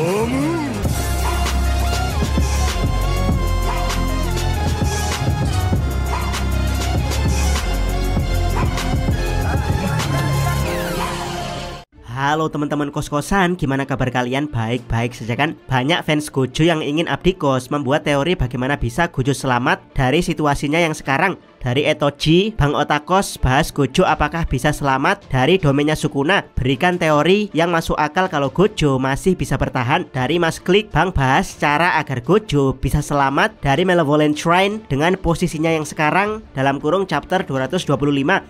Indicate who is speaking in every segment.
Speaker 1: Halo teman-teman kos-kosan, gimana kabar kalian? Baik-baik saja kan? Banyak fans Gojo yang ingin update kos membuat teori bagaimana bisa Gojo selamat dari situasinya yang sekarang. Dari Etoji, Bang Otakos bahas Gojo apakah bisa selamat dari domainnya Sukuna. Berikan teori yang masuk akal kalau Gojo masih bisa bertahan. Dari Mas Klik, Bang bahas cara agar Gojo bisa selamat dari Malevolent Shrine dengan posisinya yang sekarang dalam kurung chapter 225.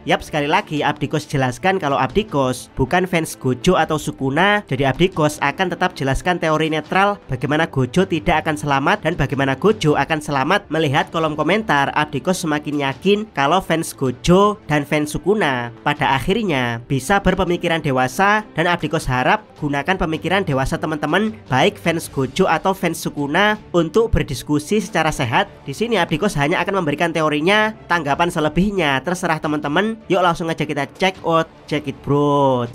Speaker 1: Yap, sekali lagi Abdikos jelaskan kalau Abdikos bukan fans Gojo atau Sukuna. Jadi Abdikos akan tetap jelaskan teori netral bagaimana Gojo tidak akan selamat dan bagaimana Gojo akan selamat. Melihat kolom komentar, Abdikos semakin yakin kalau fans Gojo dan fans Sukuna pada akhirnya bisa berpemikiran dewasa, dan Abdikos harap gunakan pemikiran dewasa teman-teman, baik fans Gojo atau fans Sukuna, untuk berdiskusi secara sehat. Di sini Abdikos hanya akan memberikan teorinya, tanggapan selebihnya terserah teman-teman. Yuk langsung aja kita check out, check it bro.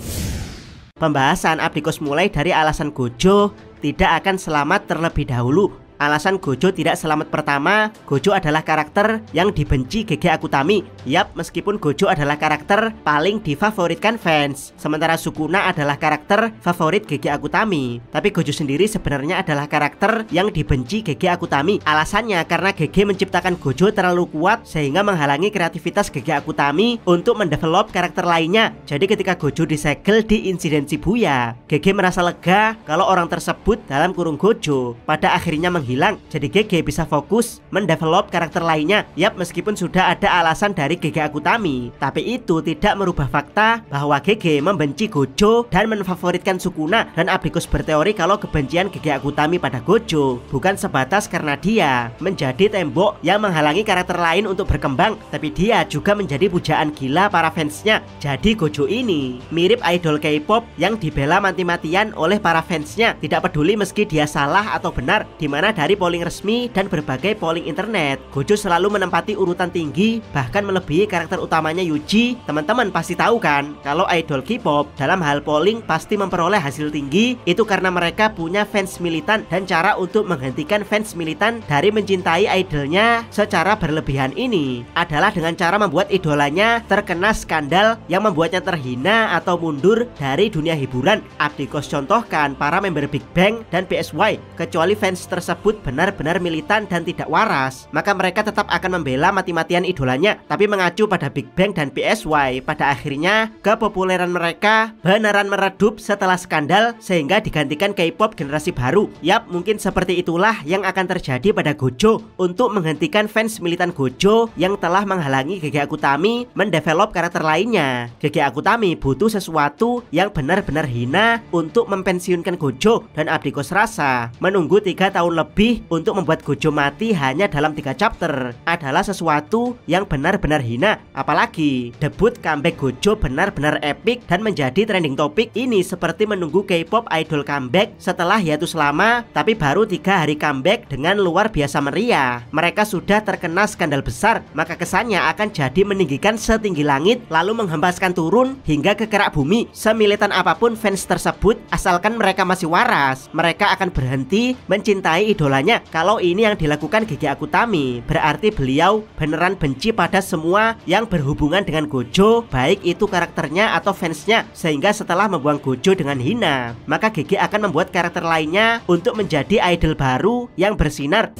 Speaker 1: Pembahasan Abdikos mulai dari alasan Gojo tidak akan selamat terlebih dahulu. Alasan Gojo tidak selamat pertama, Gojo adalah karakter yang dibenci GG Akutami. Yap, meskipun Gojo adalah karakter paling difavoritkan fans, sementara Sukuna adalah karakter favorit GG Akutami, tapi Gojo sendiri sebenarnya adalah karakter yang dibenci GG Akutami. Alasannya karena GG menciptakan Gojo terlalu kuat sehingga menghalangi kreativitas GG Akutami untuk mendevelop karakter lainnya. Jadi ketika Gojo disegel di insiden Shibuya, GG merasa lega kalau orang tersebut dalam kurung Gojo pada akhirnya hilang, jadi GG bisa fokus mendevelop karakter lainnya. Yap, meskipun sudah ada alasan dari GG Akutami, tapi itu tidak merubah fakta bahwa GG membenci Gojo dan menfavoritkan Sukuna. Dan Abdikos berteori kalau kebencian GG Akutami pada Gojo bukan sebatas karena dia menjadi tembok yang menghalangi karakter lain untuk berkembang, tapi dia juga menjadi pujaan gila para fansnya. Jadi Gojo ini mirip idol K-pop yang dibela mati-matian oleh para fansnya, tidak peduli meski dia salah atau benar. Dimana dari polling resmi dan berbagai polling internet, Gojo selalu menempati urutan tinggi, bahkan melebihi karakter utamanya Yuji. Teman-teman pasti tahu kan kalau idol K-pop dalam hal polling pasti memperoleh hasil tinggi. Itu karena mereka punya fans militan, dan cara untuk menghentikan fans militan dari mencintai idolnya secara berlebihan ini adalah dengan cara membuat idolanya terkena skandal yang membuatnya terhina atau mundur dari dunia hiburan. Abdikos contohkan para member Big Bang dan PSY. Kecuali fans tersebut benar-benar militan dan tidak waras, maka mereka tetap akan membela mati-matian idolanya. Tapi mengacu pada Big Bang dan PSY, pada akhirnya kepopuleran mereka beneran meredup setelah skandal sehingga digantikan K-pop generasi baru. Yap, mungkin seperti itulah yang akan terjadi pada Gojo untuk menghentikan fans militan Gojo yang telah menghalangi GG Akutami mendevelop karakter lainnya. GG Akutami butuh sesuatu yang benar-benar hina untuk mempensiunkan Gojo, dan Abdikos rasa menunggu 3 tahun lebih untuk membuat Gojo mati hanya dalam 3 chapter adalah sesuatu yang benar-benar hina. Apalagi debut comeback Gojo benar-benar epic dan menjadi trending topik. Ini seperti menunggu K-pop idol comeback setelah hiatus lama, tapi baru 3 hari comeback dengan luar biasa meriah. Mereka sudah terkena skandal besar, maka kesannya akan jadi meninggikan setinggi langit lalu menghempaskan turun hingga ke kerak bumi. Semilitan apapun fans tersebut, asalkan mereka masih waras, mereka akan berhenti mencintai idolanya. Kalau ini yang dilakukan GG Akutami, berarti beliau beneran benci pada semua yang berhubungan dengan Gojo, baik itu karakternya atau fansnya. Sehingga setelah membuang Gojo dengan hina, maka GG akan membuat karakter lainnya untuk menjadi idol baru yang bersinar.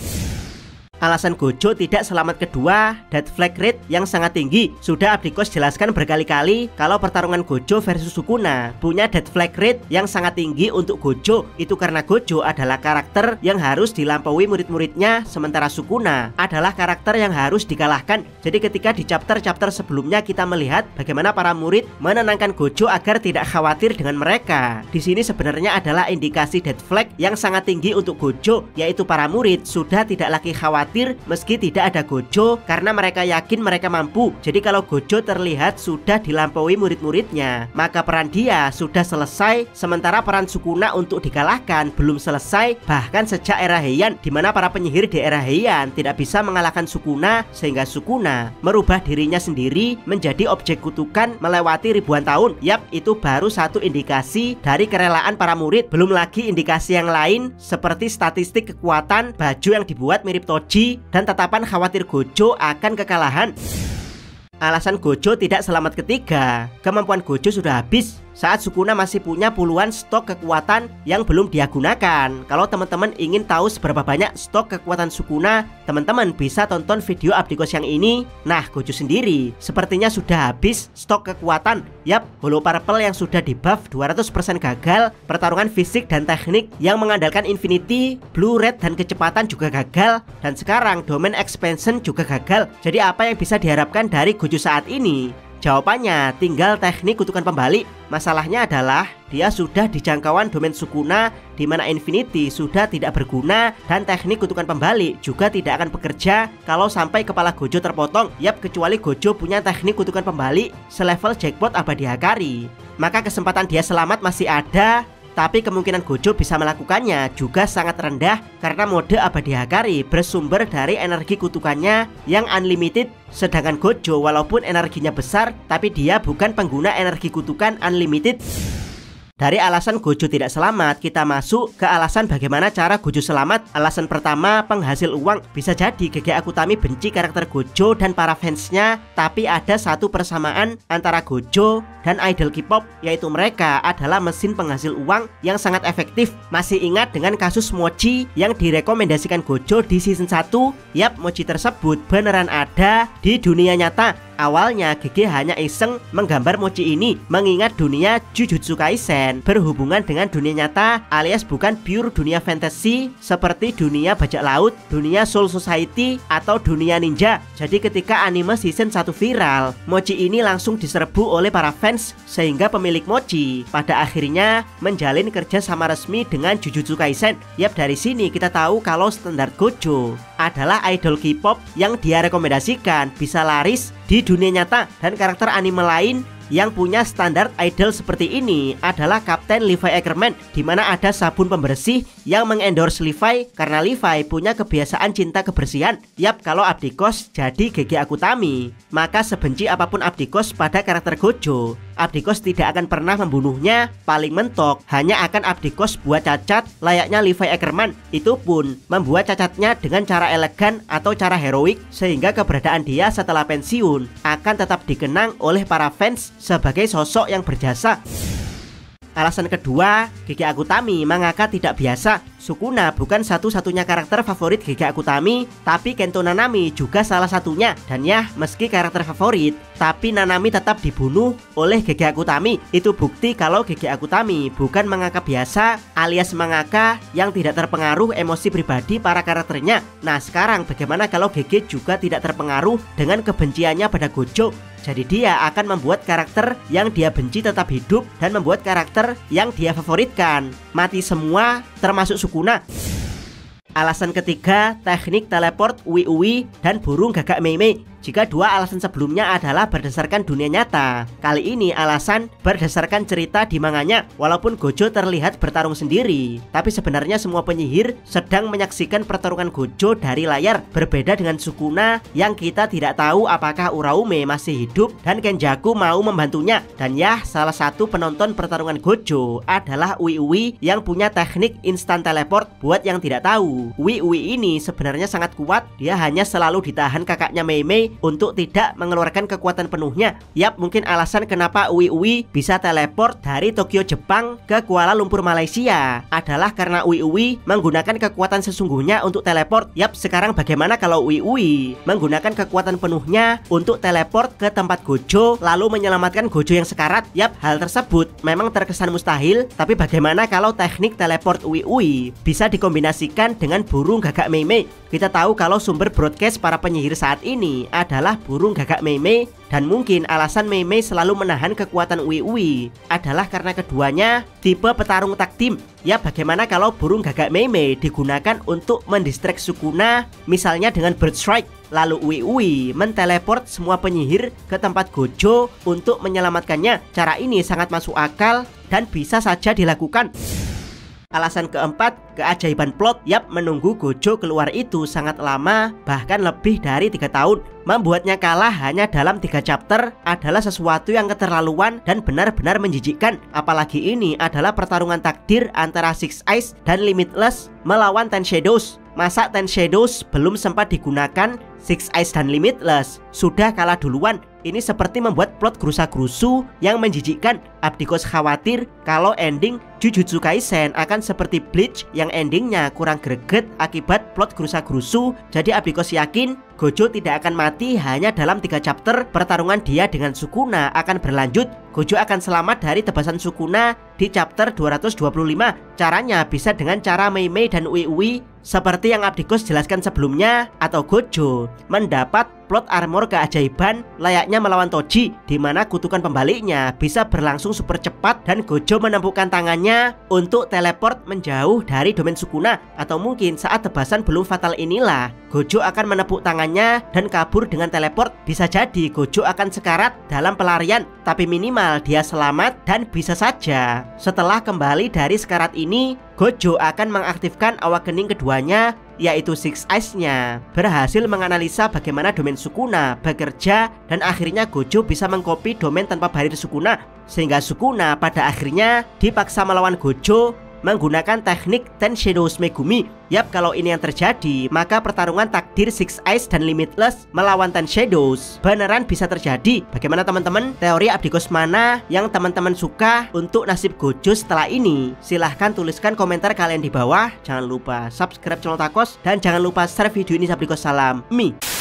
Speaker 1: Alasan Gojo tidak selamat kedua, death flag rate yang sangat tinggi. Sudah Abdikos jelaskan berkali-kali kalau pertarungan Gojo versus Sukuna punya death flag rate yang sangat tinggi untuk Gojo. Itu karena Gojo adalah karakter yang harus dilampaui murid-muridnya, sementara Sukuna adalah karakter yang harus dikalahkan. Jadi ketika di chapter-chapter sebelumnya kita melihat bagaimana para murid menenangkan Gojo agar tidak khawatir dengan mereka, di sini sebenarnya adalah indikasi death flag yang sangat tinggi untuk Gojo, yaitu para murid sudah tidak lagi khawatir khawatir meski tidak ada Gojo karena mereka yakin mereka mampu. Jadi kalau Gojo terlihat sudah dilampaui murid-muridnya, maka peran dia sudah selesai, sementara peran Sukuna untuk dikalahkan belum selesai bahkan sejak era Heian, di mana para penyihir di era Heian tidak bisa mengalahkan Sukuna, sehingga Sukuna merubah dirinya sendiri menjadi objek kutukan melewati ribuan tahun. Yap, itu baru satu indikasi dari kerelaan para murid. Belum lagi indikasi yang lain seperti statistik kekuatan, baju yang dibuat mirip Toji, dan tatapan khawatir Gojo akan kekalahan. Alasan Gojo tidak selamat ketiga, kemampuan Gojo sudah habis saat Sukuna masih punya puluhan stok kekuatan yang belum dia gunakan. Kalau teman-teman ingin tahu seberapa banyak stok kekuatan Sukuna, teman-teman bisa tonton video Abdikos yang ini. Nah, Gojo sendiri sepertinya sudah habis stok kekuatan. Yap, Hollow Purple yang sudah di buff 200% gagal, pertarungan fisik dan teknik yang mengandalkan Infinity, Blue Red dan kecepatan juga gagal, dan sekarang Domain Expansion juga gagal. Jadi apa yang bisa diharapkan dari Gojo saat ini? Jawabannya tinggal teknik kutukan pembalik. Masalahnya adalah dia sudah di jangkauan domain Sukuna, di mana Infinity sudah tidak berguna, dan teknik kutukan pembalik juga tidak akan bekerja kalau sampai kepala Gojo terpotong. Yap, kecuali Gojo punya teknik kutukan pembalik selevel jackpot abadi Hakari, maka kesempatan dia selamat masih ada. Tapi kemungkinan Gojo bisa melakukannya juga sangat rendah karena mode abadi Hakari bersumber dari energi kutukannya yang unlimited. Sedangkan Gojo walaupun energinya besar, tapi dia bukan pengguna energi kutukan unlimited. Dari alasan Gojo tidak selamat, kita masuk ke alasan bagaimana cara Gojo selamat. Alasan pertama, penghasil uang. Bisa jadi GG Akutami benci karakter Gojo dan para fansnya, tapi ada satu persamaan antara Gojo dan idol K-pop, yaitu mereka adalah mesin penghasil uang yang sangat efektif. Masih ingat dengan kasus mochi yang direkomendasikan Gojo di season 1? Yap, mochi tersebut beneran ada di dunia nyata. Awalnya GG hanya iseng menggambar mochi ini mengingat dunia Jujutsu Kaisen berhubungan dengan dunia nyata alias bukan pure dunia fantasy seperti dunia bajak laut, dunia Soul Society, atau dunia ninja. Jadi ketika anime season 1 viral, mochi ini langsung diserbu oleh para fans sehingga pemilik mochi pada akhirnya menjalin kerja sama resmi dengan Jujutsu Kaisen. Yap, dari sini kita tahu kalau standar Gojo adalah idol K-pop yang dia rekomendasikan bisa laris di dunia nyata, dan karakter anime lain yang punya standar idol seperti ini adalah Kapten Levi Ackerman, di mana ada sabun pembersih yang mengendorse Levi karena Levi punya kebiasaan cinta kebersihan. Yap, kalau Abdikos jadi GG Akutami, maka sebenci apapun Abdikos pada karakter Gojo, Abdikos tidak akan pernah membunuhnya. Paling mentok hanya akan Abdikos buat cacat layaknya Levi Ackerman. Itu pun membuat cacatnya dengan cara elegan atau cara heroik, sehingga keberadaan dia setelah pensiun akan tetap dikenang oleh para fans sebagai sosok yang berjasa. Alasan kedua, GG Akutami mangaka tidak biasa. Sukuna bukan satu-satunya karakter favorit GG Akutami, tapi Kento Nanami juga salah satunya. Dan ya, meski karakter favorit, tapi Nanami tetap dibunuh oleh GG Akutami. Itu bukti kalau GG Akutami bukan mangaka biasa alias mangaka yang tidak terpengaruh emosi pribadi para karakternya. Nah, sekarang bagaimana kalau GG juga tidak terpengaruh dengan kebenciannya pada Gojo? Jadi dia akan membuat karakter yang dia benci tetap hidup dan membuat karakter yang dia favoritkan mati semua, termasuk Sukuna. Alasan ketiga, teknik teleport Uwi-Uwi dan burung gagak Mei-Mei. Jika dua alasan sebelumnya adalah berdasarkan dunia nyata, kali ini alasan berdasarkan cerita di manganya. Walaupun Gojo terlihat bertarung sendiri, tapi sebenarnya semua penyihir sedang menyaksikan pertarungan Gojo dari layar. Berbeda dengan Sukuna yang kita tidak tahu apakah Uraume masih hidup dan Kenjaku mau membantunya. Dan ya, salah satu penonton pertarungan Gojo adalah Uwi-Uwi yang punya teknik instant teleport. Buat yang tidak tahu, Uwi-Uwi ini sebenarnya sangat kuat. Dia hanya selalu ditahan kakaknya Mei-Mei untuk tidak mengeluarkan kekuatan penuhnya. Yap, mungkin alasan kenapa Uwi-Uwi bisa teleport dari Tokyo Jepang ke Kuala Lumpur Malaysia adalah karena Uwi-Uwi menggunakan kekuatan sesungguhnya untuk teleport. Yap, sekarang bagaimana kalau Uwi-Uwi menggunakan kekuatan penuhnya untuk teleport ke tempat Gojo lalu menyelamatkan Gojo yang sekarat? Yap, hal tersebut memang terkesan mustahil, tapi bagaimana kalau teknik teleport Uwi-Uwi bisa dikombinasikan dengan burung gagak Mei-Mei? Kita tahu kalau sumber broadcast para penyihir saat ini adalah burung gagak Mei-Mei, dan mungkin alasan Mei-Mei selalu menahan kekuatan Uwi-Uwi adalah karena keduanya tipe petarung tag team. Ya, bagaimana kalau burung gagak Mei-Mei digunakan untuk mendistract Sukuna, misalnya dengan Bird Strike, lalu Uwi-Uwi menteleport semua penyihir ke tempat Gojo untuk menyelamatkannya. Cara ini sangat masuk akal dan bisa saja dilakukan. Alasan keempat, keajaiban plot. Yap, menunggu Gojo keluar itu sangat lama, bahkan lebih dari 3 tahun. Membuatnya kalah hanya dalam 3 chapter adalah sesuatu yang keterlaluan dan benar-benar menjijikkan. Apalagi ini adalah pertarungan takdir antara Six Eyes dan Limitless melawan Ten Shadows. Masa Ten Shadows belum sempat digunakan, Six Eyes dan Limitless sudah kalah duluan. Ini seperti membuat plot gerusa-gerusu yang menjijikkan. Abdikos khawatir kalau ending Jujutsu Kaisen akan seperti Bleach yang endingnya kurang greget akibat plot gerusa-gerusu. Jadi Abdikos yakin Gojo tidak akan mati hanya dalam 3 chapter. Pertarungan dia dengan Sukuna akan berlanjut. Gojo akan selamat dari tebasan Sukuna di chapter 225. Caranya bisa dengan cara Mei-Mei dan Uwi-Uwi seperti yang Abdikos jelaskan sebelumnya, atau Gojo mendapat plot armor keajaiban layaknya melawan Toji, di mana kutukan pembaliknya bisa berlangsung super cepat dan Gojo menempuhkan tangannya untuk teleport menjauh dari domain Sukuna. Atau mungkin saat tebasan belum fatal inilah Gojo akan menepuk tangannya dan kabur dengan teleport. Bisa jadi Gojo akan sekarat dalam pelarian, tapi minimal dia selamat dan bisa saja setelah kembali dari sekarat ini Gojo akan mengaktifkan awakening keduanya, yaitu Six Eyes-nya. Berhasil menganalisa bagaimana domain Sukuna bekerja dan akhirnya Gojo bisa mengcopy domain tanpa barir Sukuna, sehingga Sukuna pada akhirnya dipaksa melawan Gojo menggunakan teknik Ten Shadows Megumi. Yap, kalau ini yang terjadi, maka pertarungan takdir Six Eyes dan Limitless melawan Ten Shadows beneran bisa terjadi. Bagaimana teman-teman? Teori Abdikos mana yang teman-teman suka untuk nasib Gojo setelah ini? Silahkan tuliskan komentar kalian di bawah. Jangan lupa subscribe channel Takos dan jangan lupa share video ini. Abdikos salam Mi.